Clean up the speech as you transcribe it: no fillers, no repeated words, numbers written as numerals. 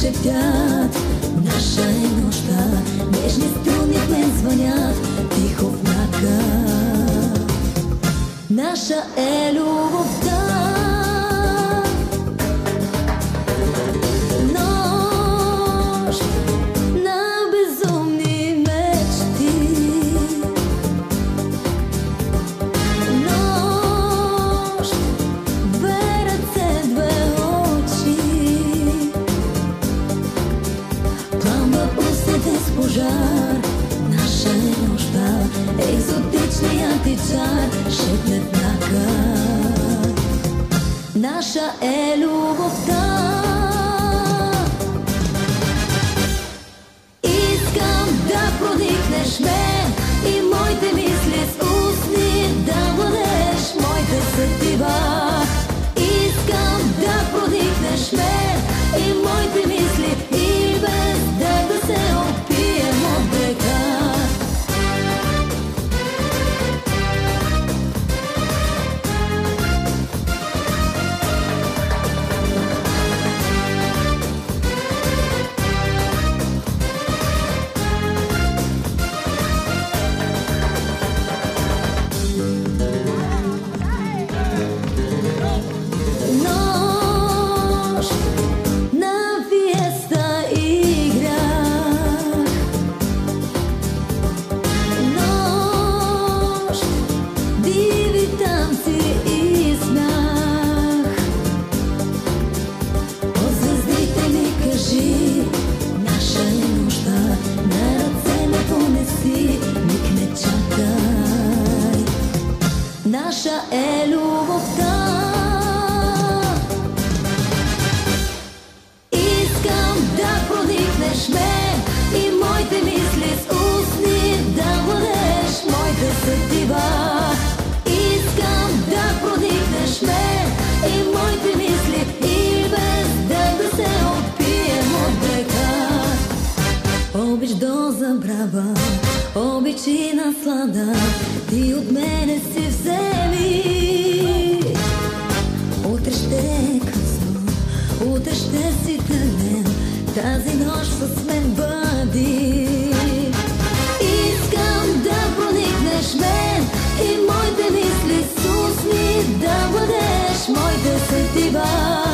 шептят, наша е нощта, нежни струни в мен звънят, тихо в мрака. Наша е любовта. Нощ на безумни мечти, нощ, две ръце, две очи, пламва усетен с пожар. Наша е нощта, екзотичният ти чар шепне в мрака. Наша е любовта. Искам да проникнеш ме и моите мисли с устни да владееш моите сетива. Искам да проникнеш ме и моите мисли и без да се опием от брега. Наша е любовта. Искам да проникнеш ме и моите мисли с устни да владееш моите сетива. Искам да проникнеш ме и моите мисли и без да се опием от брега. Обич до забрава, обич и наслада, ти от мене си вземи. Утре ще е късно, утре ще си тръгнем, тази нощ с мен бъди. Искам да проникнеш мен и моите мисли с устни да бъдеш моите сетива.